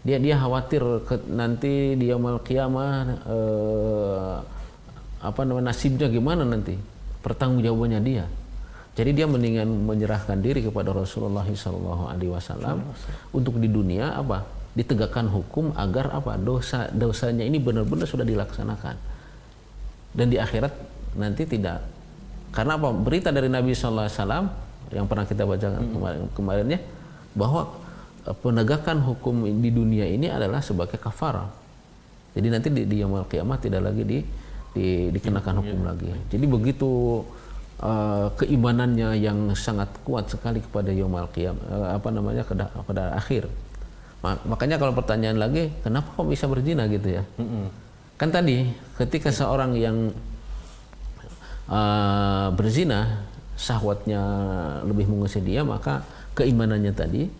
dia khawatir nanti di yaumul qiyamah nasibnya gimana nanti, pertanggungjawabannya dia. Jadi dia mendingan menyerahkan diri kepada Rasulullah SAW untuk di dunia ditegakkan hukum agar dosanya ini benar-benar sudah dilaksanakan, dan di akhirat nanti tidak. Karena berita dari Nabi SAW yang pernah kita bacakan kemarinnya, bahwa penegakan hukum di dunia ini adalah sebagai kafarah. Jadi nanti di yaumul qiyamah tidak lagi dikenakan hukum lagi. Jadi begitu keimanannya yang sangat kuat sekali kepada yaumul qiyamah, pada akhir. Makanya kalau pertanyaan lagi, kenapa kok bisa berzina gitu ya? Kan tadi ketika seorang yang berzina, syahwatnya lebih menguasai dia, maka keimanannya tadi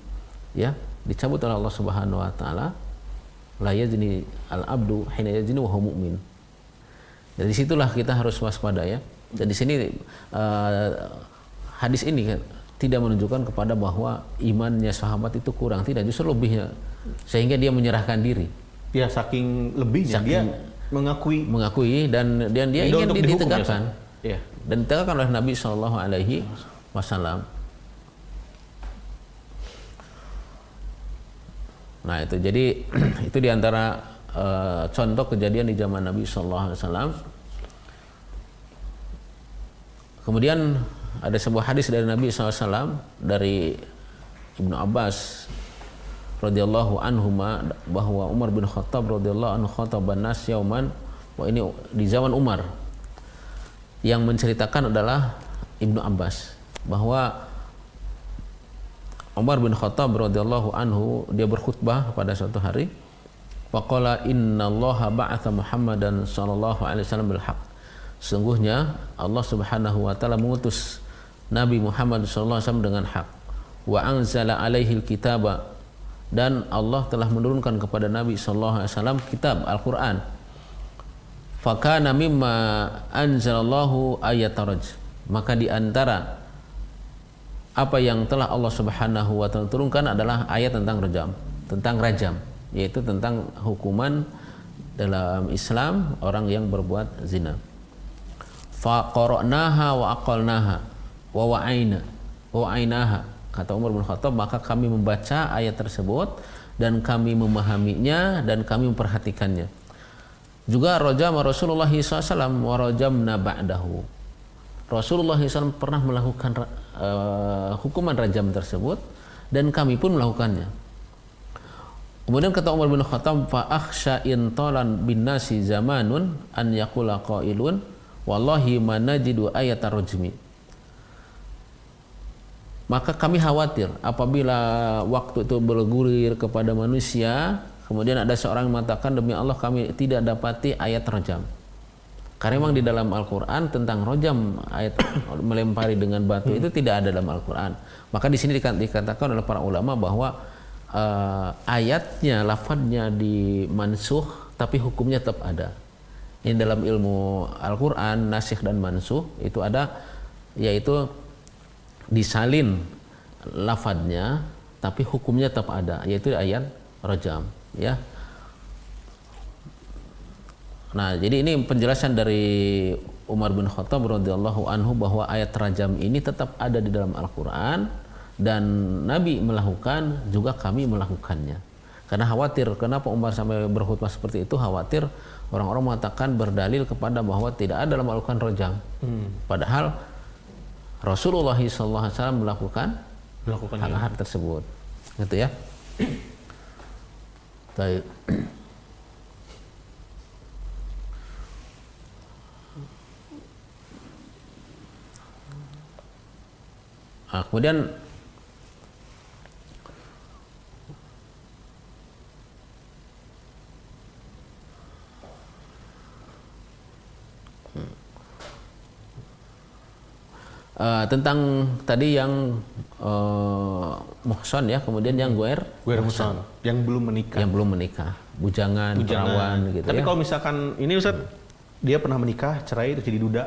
ya dicabut oleh Allah Subhanahu wa taala. La yazni al-abdu hina yazni wa huwa mu'min. Dari situlah kita harus waspada ya. Dan di sini hadis ini tidak menunjukkan kepada bahwa imannya sahabat itu kurang, tidak, justru lebihnya, sehingga dia menyerahkan diri. Ya, saking lebihnya dia mengakui dan dia ingin ditegakkan. Ya. Dan ditegakkan oleh Nabi Shallallahu Alaihi Wasallam. Nah itu, jadi itu diantara contoh kejadian di zaman Nabi sallallahu alaihi wasallam. Kemudian ada sebuah hadis dari Nabi SAW dari Ibnu Abbas radhiyallahu anhuma bahwa Umar bin Khattab radhiyallahu anhu khataban nas yauman, wah ini di zaman Umar. Yang menceritakan adalah Ibnu Abbas bahwa Umar bin Khattab radhiyallahu anhu dia berkhutbah pada suatu hari, faqala innallaha ba'atha Muhammadan sallallahu alaihi wasallam bil haqq. Sungguhnya Allah Subhanahu wa taala mengutus Nabi Muhammad sallallahu alaihi wasallam dengan hak. Wa anzala alaihi kitaba, dan Allah telah menurunkan kepada Nabi sallallahu alaihi wasallam kitab Al-Qur'an. Fakana mimma anzalallahu ayat rajm. Maka di antara apa yang telah Allah Subhanahu wa taala turunkan adalah ayat tentang rajam, yaitu tentang hukuman dalam Islam orang yang berbuat zina. Fa qara'naha wa aqalnaha wa wa'ainaha, kata Umar bin Khattab, maka kami membaca ayat tersebut dan kami memahaminya dan kami memperhatikannya. Juga rajama Rasulullah SAW wa rajamna ba'dahu. Rasulullah SAW pernah melakukan hukuman rajam tersebut dan kami pun melakukannya. Kemudian kata Umar bin Khattab, fa akhsha in talan bin nasi zamanun an yaqula qailun wallahi ma najidu ayat ar-rajmi. Maka kami khawatir apabila waktu itu bergulir kepada manusia, kemudian ada seorang yang mengatakan demi Allah kami tidak dapati ayat rajam. Karena memang di dalam Al-Qur'an tentang rajam, ayat melempari dengan batu itu tidak ada dalam Al-Qur'an. Maka di sini dikatakan oleh para ulama bahwa ayatnya, lafadznya dimansuh tapi hukumnya tetap ada. Ini dalam ilmu Al-Qur'an nasikh dan mansuh itu ada, yaitu disalin lafadznya tapi hukumnya tetap ada, yaitu ayat rajam, ya. Nah, jadi ini penjelasan dari Umar bin Khattab radhiyallahu anhu bahwa ayat rajam ini tetap ada di dalam Al-Qur'an dan Nabi melakukan, juga kami melakukannya. Karena khawatir, kenapa Umar sampai berkhutbah seperti itu? Khawatir orang-orang mengatakan berdalil kepada bahwa tidak ada dalam Al-Qur'an rajam. Padahal Rasulullah SAW melakukan hal tersebut, gitu ya. Baik. Nah, kemudian tentang tadi yang muhsan ya, kemudian yang guer muhsan, yang belum menikah, bujangan, perawan gitu. Tapi ya. kalau misalkan ini Ustaz, dia pernah menikah, cerai, terus jadi duda,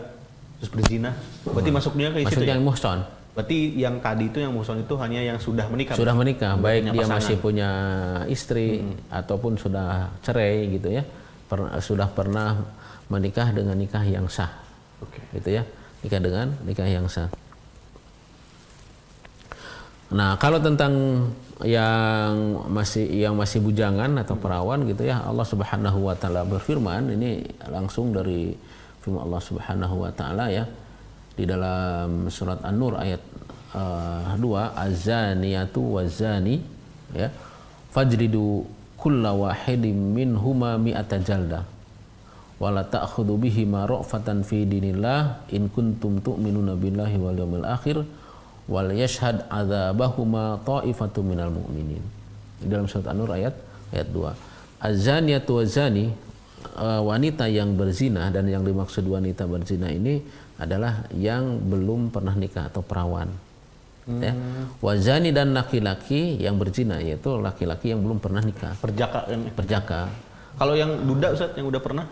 terus berzina, berarti masuknya ke situ yang ya? muhsan. Berarti yang tadi itu yang muhsan itu hanya yang sudah menikah. Sudah menikah, baik dia pasangan. masih punya istri ataupun sudah cerai gitu ya. Sudah pernah menikah dengan nikah yang sah. Gitu ya. Nikah dengan nikah yang sah. Nah, kalau tentang yang masih bujangan atau perawan gitu ya, Allah Subhanahu wa taala berfirman, ini langsung dari firman Allah Subhanahu wa taala ya, di dalam surat An-Nur ayat 2, az-zaniyatu waz-zani ya, fajridu kulla wahidin minhuma mi'ata jaldah wala ta'khudhu bihima ra'fatan fi dinillah in kuntum tu'minuna billahi wal yawmil akhir wal yashhad 'adzabahuma ta'ifatun minal mu'minin. Di dalam surat An-Nur ayat 2. Az-zaniyatu waz-zani, wanita yang berzina, dan yang dimaksud wanita berzina ini adalah yang belum pernah nikah atau perawan. Ya. Wazani, dan laki-laki yang berzina, yaitu laki-laki yang belum pernah nikah. Perjaka. Kalau yang duda Ustaz, yang udah pernah?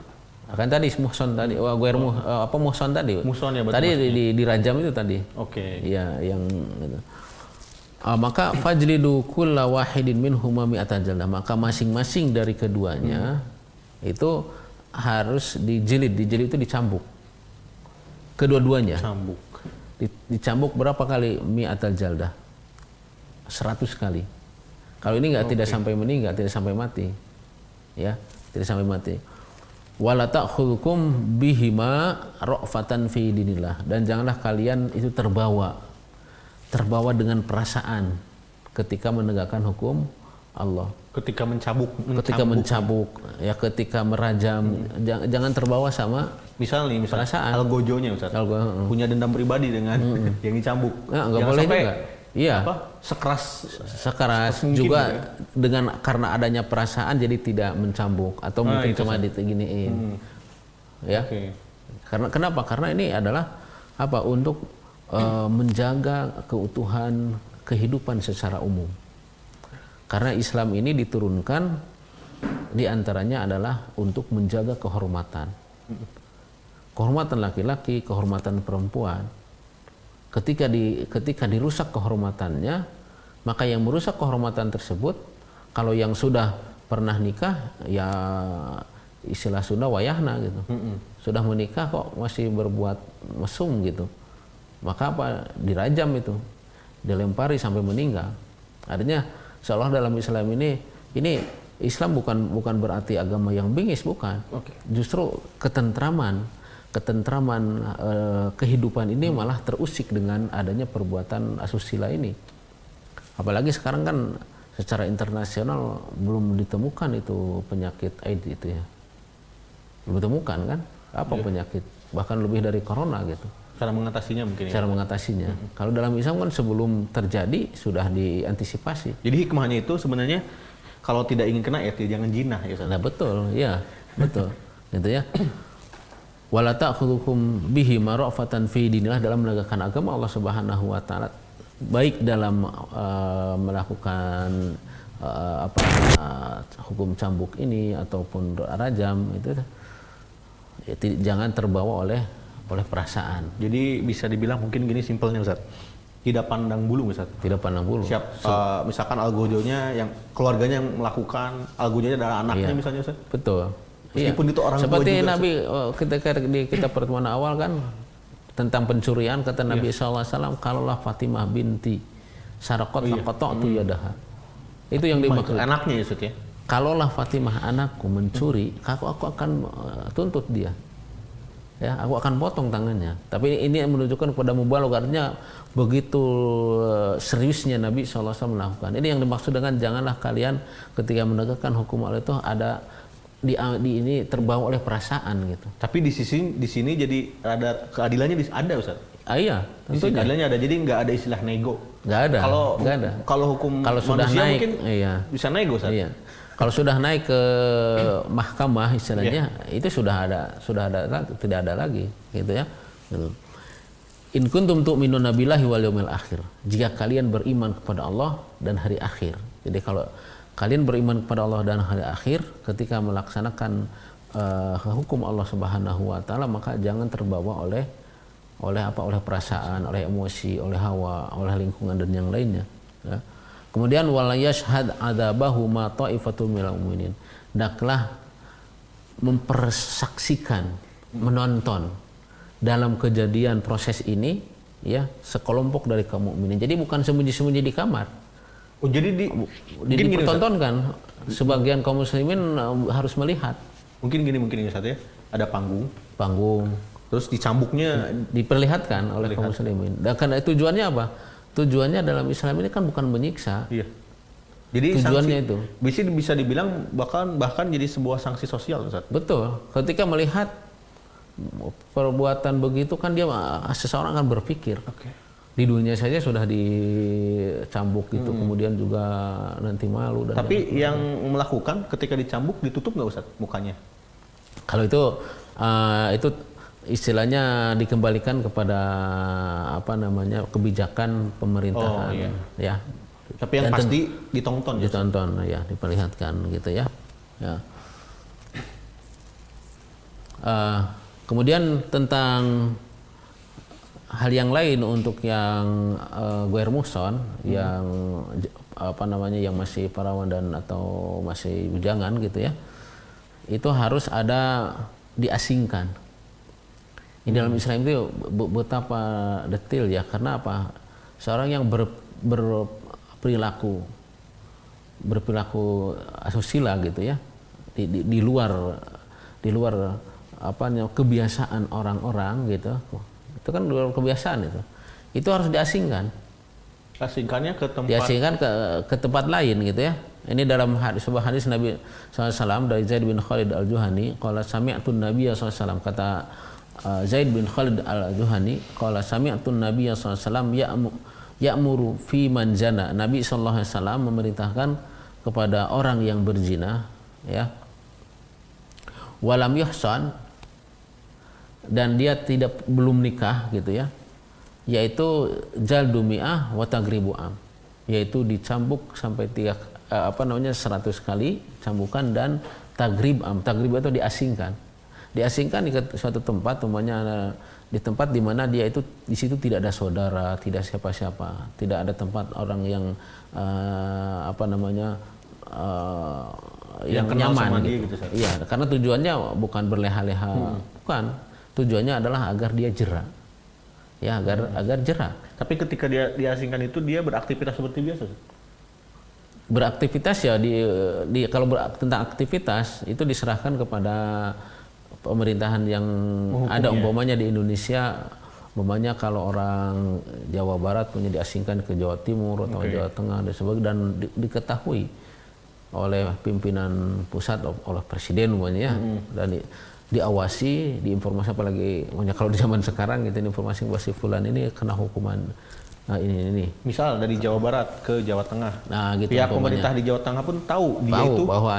Kan tadi muhsan tadi, muhsan tadi. Muhsan ya, tadi di rajam itu tadi. Oke. Ya, yang gitu. Maka fajlidu kulla wahidin minhuma mi'ata jaldah, maka masing-masing dari keduanya itu harus dijilid. Dijilid itu dicambuk. Kedua-duanya. Dicambuk berapa kali? Mi'atal jaldah. 100 kali. Kalau ini tidak sampai meninggal, tidak sampai mati. Ya. tidak sampai mati. Wala ta'khudhukum bihima ra'fatan fi dinillah, dan janganlah kalian itu terbawa dengan perasaan ketika menegakkan hukum Allah. Ketika mencabuk Ya, ketika merajam, jangan terbawa sama misalnya perasaan. Algojonya Ustaz. Punya dendam pribadi dengan yang dicambuk. Nah, nggak boleh juga. Iya. Sekeras juga gitu dengan karena adanya perasaan jadi tidak mencambuk atau mungkin cuma diginiin. Ya. Okay. Kenapa? Karena ini adalah untuk menjaga keutuhan kehidupan secara umum. Karena Islam ini diturunkan diantaranya adalah untuk menjaga kehormatan. Kehormatan laki-laki, kehormatan perempuan. Ketika dirusak kehormatannya, maka yang merusak kehormatan tersebut, kalau yang sudah pernah nikah, ya istilah Sunda wayahna gitu. Sudah menikah kok masih berbuat mesum gitu. Maka dirajam itu, dilempari sampai meninggal. Artinya seolah dalam Islam ini Islam bukan berarti agama yang bingis, bukan. Okay. Justru ketentraman kehidupan ini malah terusik dengan adanya perbuatan asusila ini. Apalagi sekarang kan secara internasional belum ditemukan itu penyakit AIDS itu ya. Belum ditemukan kan? Apa penyakit? Bahkan lebih dari corona gitu. Cara mengatasinya mungkin ya? Cara mengatasinya. Kalau dalam Islam kan sebelum terjadi sudah diantisipasi. Jadi hikmahnya itu sebenarnya kalau tidak ingin kena ya jangan jinah ya Ustaz. Nah, betul, ya, betul. Gitu ya. Wala ta'khudhukum bihi marafatan fi dinillah, dalam menegakkan agama Allah Subhanahu wa taala, baik dalam melakukan hukum cambuk ini ataupun rajam itu jangan terbawa oleh perasaan. Jadi bisa dibilang mungkin gini simpelnya Ustaz. Tidak pandang bulu Ustaz. Tidak pandang bulu. Misalkan algojonya yang keluarganya yang melakukan, algojonya adalah anaknya misalnya Ustaz. Betul. Meskipun itu orang seperti tua juga, Nabi ketika di kita pertemuan awal kan tentang pencurian, kata Nabi SAW, kalaulah Fatimah binti sarakot laqata'tu yadaha. Itu yang dimaksud. Anaknya ya Ustaz ya. Kalaulah Fatimah anakku mencuri, aku akan tuntut dia. Ya, aku akan potong tangannya. Tapi ini menunjukkan kepada mubalagh, artinya begitu seriusnya Nabi SAW melakukan. Ini yang dimaksud dengan janganlah kalian ketika menegakkan hukum Allah itu ada di ini terbawa oleh perasaan gitu. Tapi di sini jadi ada keadilannya ada Ustaz. Iya, tentunya. Keadilannya ada, jadi nggak ada istilah nego. Nggak ada. Kalau hukum sudah manusia naik, mungkin bisa nego Ustaz. Iya. Kalau sudah naik ke mahkamah istilahnya, itu sudah ada tidak ada lagi gitu ya. Gitu. In kuntum tu'minuna billahi wal yawmil akhir. Jika kalian beriman kepada Allah dan hari akhir. Jadi kalau kalian beriman kepada Allah dan hari akhir, ketika melaksanakan hukum Allah Subhanahu wa taala, maka jangan terbawa oleh perasaan, oleh emosi, oleh hawa, oleh lingkungan dan yang lainnya, ya. Kemudian wala yashhad adzabahu ma ta'ifatul minal mu'minin. Hendaklah mempersaksikan, menonton dalam kejadian proses ini ya sekelompok dari kaum mukminin. Jadi bukan sembunyi-sembunyi di kamar. Oh, jadi dipertontonkan. Sebagian kaum muslimin harus melihat. Mungkin Ustaz ya. Ada panggung. Terus dicambuknya diperlihatkan oleh kaum muslimin. Dan karena tujuannya apa? Tujuannya dalam Islam ini kan bukan menyiksa. Iya. Jadi tujuannya sanksi, itu bisa dibilang bahkan jadi sebuah sanksi sosial Ustaz. Betul. Ketika melihat perbuatan begitu kan seseorang akan berpikir. Okay. Di dunia saja sudah dicambuk gitu, kemudian juga nanti malu. Dan tapi yang melakukan ketika dicambuk ditutup nggak Ustaz mukanya? Kalau itu istilahnya dikembalikan kepada kebijakan pemerintahan. Oh, iya. Ya. Tapi yang pasti ditonton ya, diperlihatkan gitu ya. Ya. Kemudian tentang hal yang lain untuk yang guer muhson, yang yang masih perawan dan atau masih bujangan gitu ya, itu harus ada diasingkan. Di dalam Islam itu betapa detail ya, karena apa? Seorang yang berperilaku asusila gitu ya, di luar kebiasaan orang-orang gitu. Itu kan luar kebiasaan itu harus diasingkan. Asingkannya ke tempat, diasingkan ke tempat lain gitu ya. Ini dalam sebuah hadis Nabi SAW dari Zaid bin Khalid al-Juhani, qala sami'tu Nabiy SAW, kata Zaid bin Khalid al-Juhani, qala sami'tu Nabiy SAW ya'muru fi man zana. Nabi SAW memerintahkan kepada orang yang berzina, ya, walam yuhsan, dan dia belum nikah gitu ya, yaitu jaldu mi'ah wa tagribu am, yaitu dicambuk sampai 100 kali cambukan, dan tagrib am. Tagrib itu diasingkan di suatu tempat, umpamanya di tempat di mana dia itu di situ tidak ada saudara, tidak siapa-siapa, tidak ada tempat orang yang yang nyaman gitu. Iya, karena tujuannya bukan berleha-leha, bukan. Tujuannya adalah agar dia jera. Ya, agar jera. Tapi ketika dia diasingkan itu dia beraktivitas seperti biasa. Beraktivitas ya kalau tentang aktivitas itu diserahkan kepada pemerintahan yang ada, umpamanya di Indonesia, umpamanya kalau orang Jawa Barat punya diasingkan ke Jawa Timur atau Jawa Tengah dan sebagainya, dan diketahui oleh pimpinan pusat, oleh presiden umpamanya, dan diawasi, diinformasi, apalagi kalau di zaman sekarang gitu, informasi bahwa si fulan ini kena hukuman ini. Misal dari Jawa Barat ke Jawa Tengah. Nah, gitu. Pihak pemerintah di Jawa Tengah pun tahu dia itu bahwa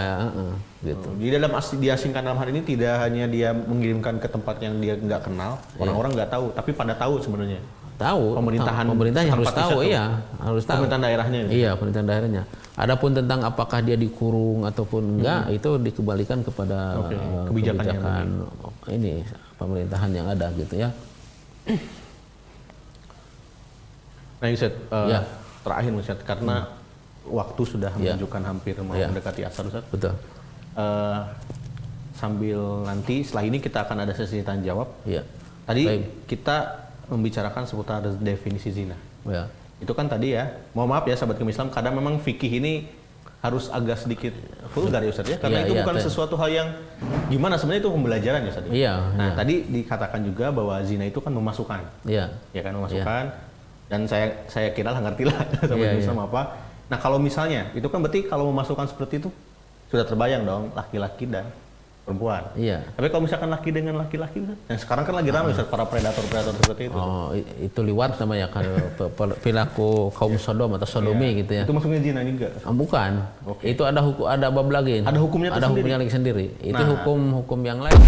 gitu. Di dalam diasingkan dalam hal ini tidak hanya dia mengirimkan ke tempat yang dia nggak kenal, orang-orang nggak tahu, tapi pada tahu sebenarnya. Tahu. Pemerintah harus tahu, harus tahu. Pemerintahan daerahnya. Iya, pemerintahan daerahnya. Adapun tentang apakah dia dikurung ataupun enggak, itu dikembalikan kepada kebijakan ini pemerintahan yang ada gitu ya. Nah, Ustaz, terakhir Ustaz, karena waktu sudah menunjukkan hampir mau mendekati asar, Ustaz. Betul. Sambil nanti setelah ini kita akan ada sesi tanya jawab. Iya. Tadi kita membicarakan seputar definisi zina. Ya. Itu kan tadi ya, mohon maaf ya sahabat Islam, kadang memang fikih ini harus agak sedikit vulgar ya Ustaz ya, karena itu bukan sesuatu hal yang gimana, sebenarnya itu pembelajaran ya Ustaz. Iya. Nah, tadi dikatakan juga bahwa zina itu kan memasukkan. Iya. Ya kan, memasukkan. Dan saya kira lah, ngerti lah sahabat Islam apa. Nah, kalau misalnya itu kan berarti kalau memasukkan seperti itu sudah terbayang dong laki-laki dan perempuan. Iya. Tapi kalau misalkan laki dengan laki-laki, yang sekarang kan lagi ramai para predator-predator seperti itu. Oh, itu liwat namanya, kalau perilaku kaum Sodom atau Sodomi gitu ya. Itu masuknya zina juga? Bukan. Itu ada bab lagi. Ada hukumnya lagi sendiri. Itu hukum yang lain.